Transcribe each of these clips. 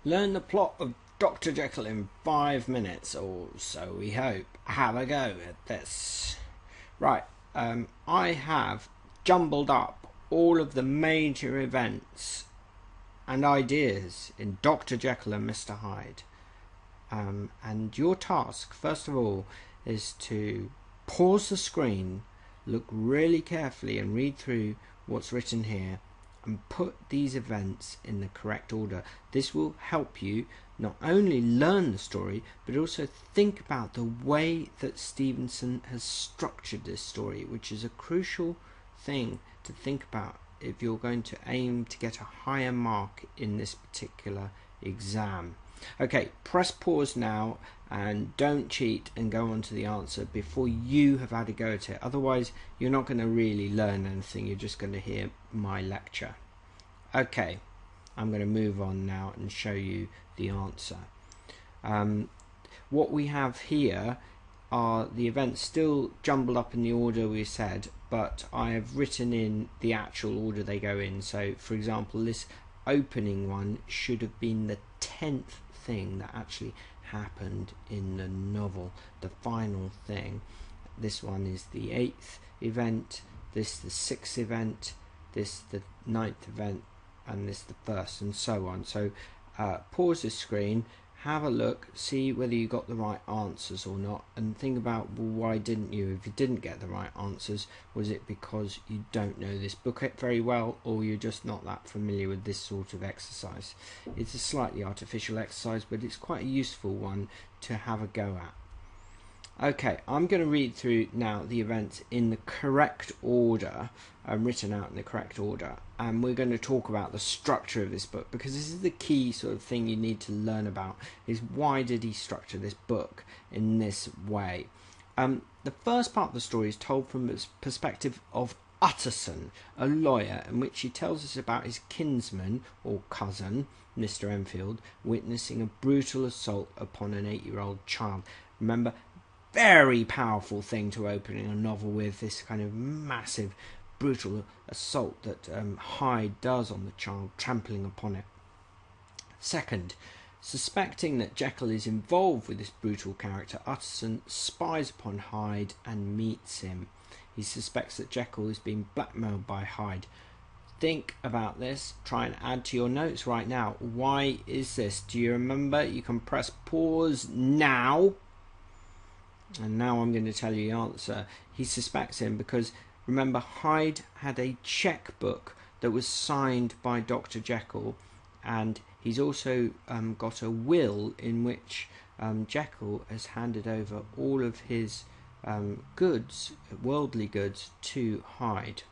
Learn the plot of Dr. Jekyll in 5 minutes, or so we hope. Have a go at this. Right, I have jumbled up all of the major events and ideas in Dr. Jekyll and Mr. Hyde. And your task, first of all, is to pause the screen, look really carefully and read through what's written here and put these events in the correct order. This will help you not only learn the story, but also think about the way that Stevenson has structured this story, which is a crucial thing to think about if you're going to aim to get a higher mark in this particular exam. Okay, press pause now and don't cheat and go on to the answer before you have had a go at it. Otherwise, you're not going to really learn anything. You're just going to hear my lecture. Okay, I'm going to move on now and show you the answer. What we have here are the events still jumbled up in the order we said, but I have written in the actual order they go in. So, for example, this opening one should have been the 10th thing that actually happened in the novel, the final thing. This one is the 8th event, this the 6th event, this the 9th event, and this the 1st, and so on. So pause the screen, have a look, see whether you got the right answers or not, and think about, well, why didn't you? If you didn't get the right answers, was it because you don't know this book very well, or you're just not that familiar with this sort of exercise? It's a slightly artificial exercise, but it's quite a useful one to have a go at. Okay, I'm going to read through now the events in the correct order, written out in the correct order, and we're going to talk about the structure of this book, because this is the key sort of thing you need to learn about, is why did he structure this book in this way. The first part of the story is told from the perspective of Utterson, a lawyer, in which he tells us about his kinsman or cousin, Mr. Enfield, witnessing a brutal assault upon an 8-year-old child. Remember, very powerful thing to opening a novel with, this kind of massive brutal assault that Hyde does on the child, trampling upon it. Second, suspecting that Jekyll is involved with this brutal character, Utterson spies upon Hyde and meets him. He suspects that Jekyll is being blackmailed by Hyde. Think about this, try and add to your notes right now. Why is this? Do you remember? You can press pause now. And now I'm going to tell you the answer. He suspects him because, remember, Hyde had a checkbook that was signed by Dr. Jekyll, and he's also got a will in which Jekyll has handed over all of his goods, worldly goods, to Hyde.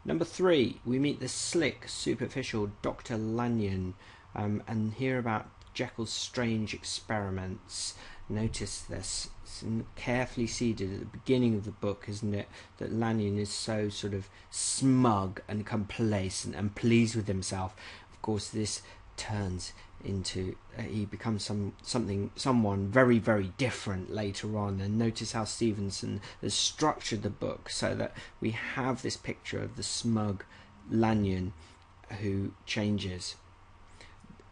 Number 3, we meet the slick, superficial Dr. Lanyon and hear about Jekyll's strange experiments. Notice this, it's carefully seeded at the beginning of the book, isn't it, that Lanyon is so sort of smug and complacent and pleased with himself. Of course, this turns into he becomes someone very, very different later on. And notice how Stevenson has structured the book so that we have this picture of the smug Lanyon who changes.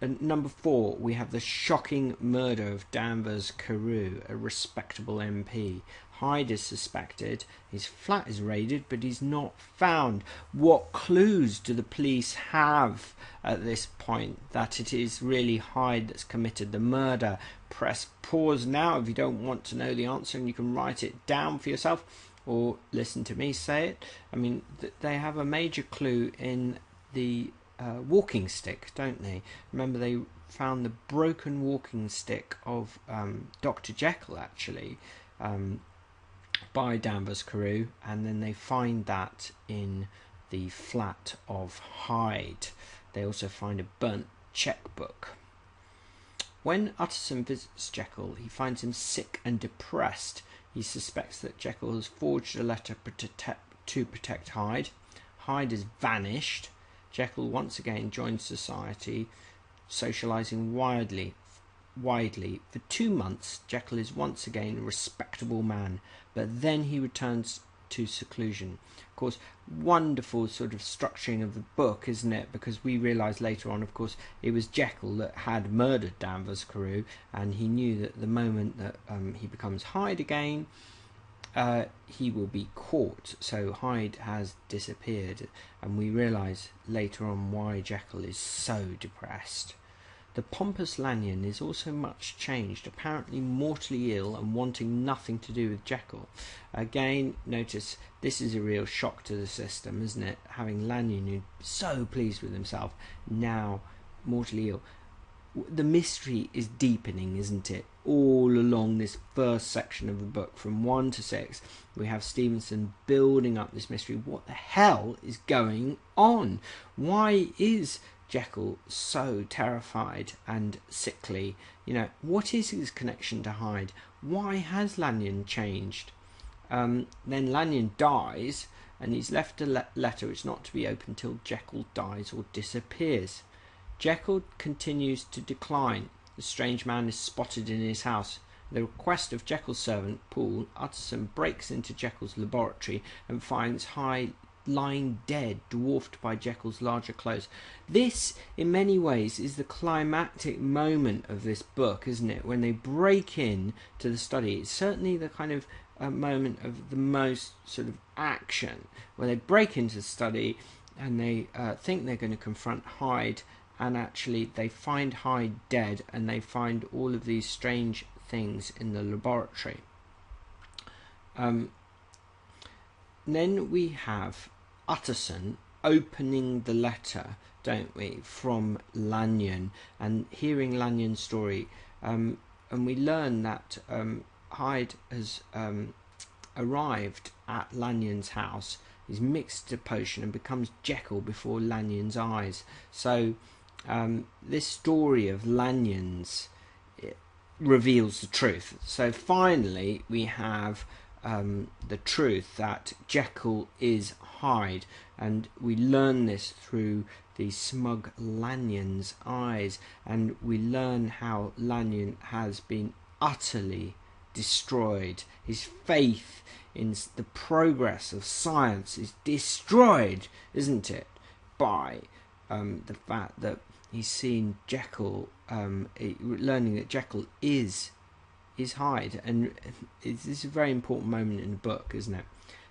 And number 4, we have the shocking murder of Danvers Carew, a respectable MP. Hyde is suspected, his flat is raided, but he's not found. What clues do the police have at this point that it is really Hyde that's committed the murder? Press pause now if you don't want to know the answer, and you can write it down for yourself or listen to me say it. I mean, they have a major clue in the walking stick, don't they? Remember, they found the broken walking stick of Dr. Jekyll, actually, by Danvers Carew, and then they find that in the flat of Hyde. They also find a burnt checkbook. When Utterson visits Jekyll, he finds him sick and depressed. He suspects that Jekyll has forged a letter to protect Hyde. Hyde has vanished. Jekyll once again joins society, socialising widely. For 2 months, Jekyll is once again a respectable man, but then he returns to seclusion. Of course, wonderful sort of structuring of the book, isn't it? Because we realise later on, of course, it was Jekyll that had murdered Danvers Carew, and he knew that the moment that he becomes Hyde again, he will be caught. So Hyde has disappeared, and we realise later on why Jekyll is so depressed. The pompous Lanyon is also much changed, apparently mortally ill and wanting nothing to do with Jekyll. Again, notice this is a real shock to the system, isn't it? Having Lanyon, who's so pleased with himself, now mortally ill. The mystery is deepening, isn't it? All along this first section of the book, from 1 to 6, we have Stevenson building up this mystery. What the hell is going on? Why is Jekyll so terrified and sickly? You know, what is his connection to Hyde? Why has Lanyon changed? Then Lanyon dies, and he's left a letter which is not to be opened till Jekyll dies or disappears. Jekyll continues to decline. The strange man is spotted in his house. At the request of Jekyll's servant, Poole, Utterson breaks into Jekyll's laboratory and finds Hyde lying dead, dwarfed by Jekyll's larger clothes. This, in many ways, is the climactic moment of this book, isn't it? When they break in to the study, it's certainly the kind of moment of the most sort of action, where they break into the study and they think they're going to confront Hyde, and actually they find Hyde dead, and they find all of these strange things in the laboratory. Then we have Utterson opening the letter, don't we, from Lanyon, and hearing Lanyon's story, and we learn that Hyde has arrived at Lanyon's house. He's mixed a potion and becomes Jekyll before Lanyon's eyes. So this story of Lanyon's reveals the truth. So finally we have the truth that Jekyll is Hyde, and we learn this through the smug Lanyon's eyes, and we learn how Lanyon has been utterly destroyed. His faith in the progress of science is destroyed, isn't it, by the fact that he's seen Jekyll, learning that Jekyll is Hyde. And this is a very important moment in the book, isn't it?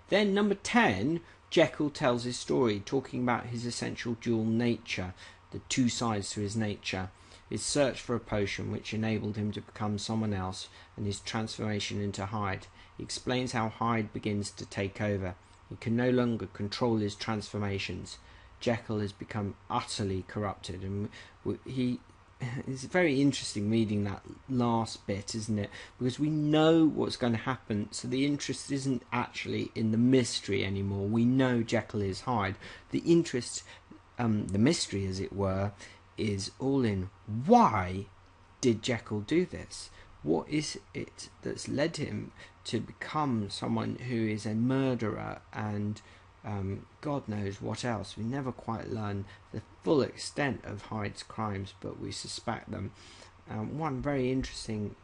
Then number 10, Jekyll tells his story, talking about his essential dual nature, the two sides to his nature, his search for a potion which enabled him to become someone else, and his transformation into Hyde. He explains how Hyde begins to take over. He can no longer control his transformations. Jekyll has become utterly corrupted, and it's very interesting reading that last bit, isn't it? Because we know what's going to happen, so the interest isn't actually in the mystery anymore. We know Jekyll is Hyde. The interest, the mystery as it were, is all in why did Jekyll do this? What is it that's led him to become someone who is a murderer and God knows what else? We never quite learn the full extent of Hyde's crimes, but we suspect them. One very interesting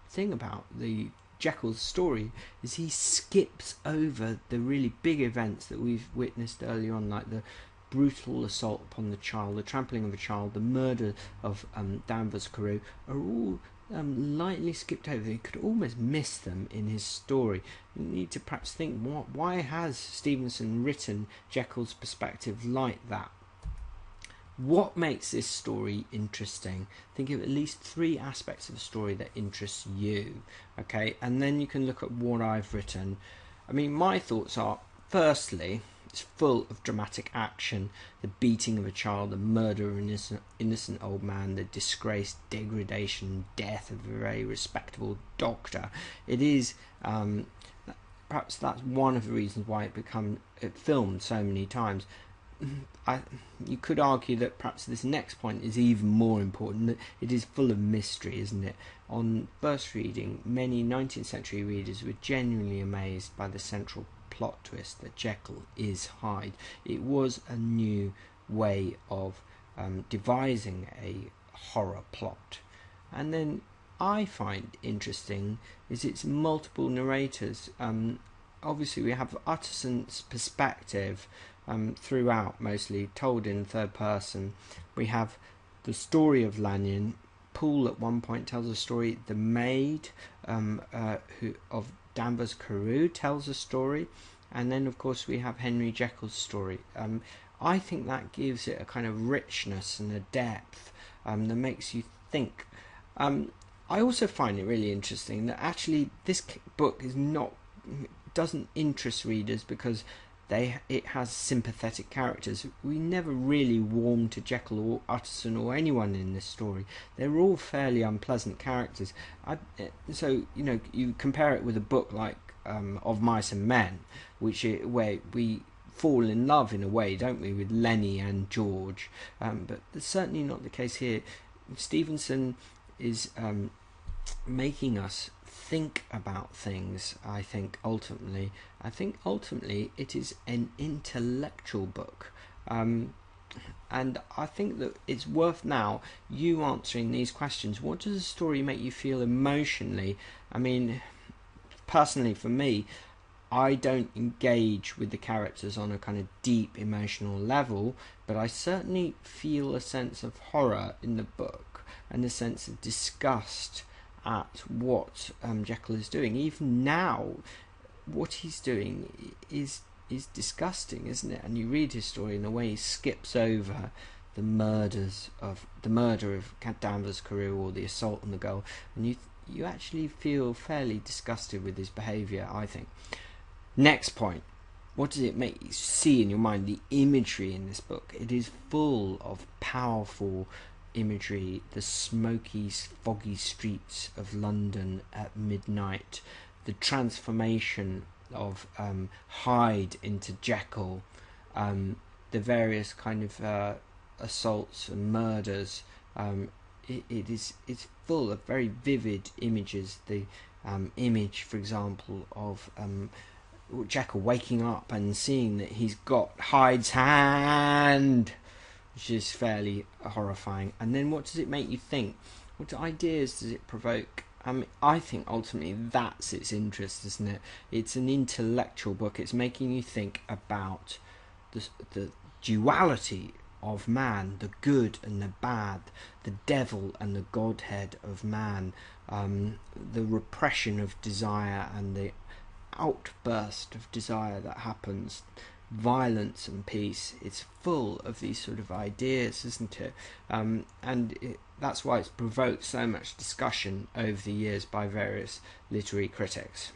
thing about the Jekyll's story is he skips over the really big events that we've witnessed earlier on, like the brutal assault upon the child, the trampling of a child, the murder of Danvers Carew, are all lightly skipped over. You could almost miss them in his story. You need to perhaps think, why has Stevenson written Jekyll's perspective like that? What makes this story interesting? Think of at least 3 aspects of the story that interest you, okay? And then you can look at what I've written. I mean, my thoughts are, firstly, it's full of dramatic action, the beating of a child, the murder of an innocent old man, the disgrace, degradation, death of a very respectable doctor. It is, perhaps that's one of the reasons why it filmed so many times. You could argue that perhaps this next point is even more important, that it is full of mystery, isn't it? On first reading, many 19th century readers were genuinely amazed by the central plot twist that Jekyll is Hyde. It was a new way of devising a horror plot. And then I find interesting is its multiple narrators. obviously we have Utterson's perspective throughout, mostly told in third person. We have the story of Lanyon. Poole at one point tells a story. The maid who of Danvers Carew tells a story, and then of course we have Henry Jekyll's story. I think that gives it a kind of richness and a depth that makes you think. I also find it really interesting that actually this book doesn't interest readers because it has sympathetic characters. We never really warm to Jekyll or Utterson or anyone in this story. They're all fairly unpleasant characters. So you compare it with a book like Of Mice and Men, where we fall in love in a way, don't we, with Lenny and George? But that's certainly not the case here. Stevenson is making us think about things. I think ultimately it is an intellectual book, and I think that it's worth now you answering these questions. What does a story make you feel emotionally? I mean, personally for me, I don't engage with the characters on a kind of deep emotional level, but I certainly feel a sense of horror in the book and a sense of disgust at what Jekyll is doing. Even now, what he's doing is disgusting, isn't it? And you read his story in the way he skips over the murder of Danvers Carew, or the assault on the girl, and you actually feel fairly disgusted with his behaviour, I think. Next point. What does it make you see in your mind? The imagery in this book. It is full of powerful imagery. The smoky, foggy streets of London at midnight. The transformation of Hyde into Jekyll. The various kind of assaults and murders. It's full of very vivid images. The image, for example, of Jekyll waking up and seeing that he's got Hyde's hand, which is fairly horrifying. And then what does it make you think? What ideas does it provoke? I think ultimately that's its interest, isn't it? It's an intellectual book. It's making you think about the duality of man, the good and the bad, the devil and the godhead of man, the repression of desire and the outburst of desire that happens, violence and peace. It's full of these sort of ideas, isn't it? That's why it's provoked so much discussion over the years by various literary critics.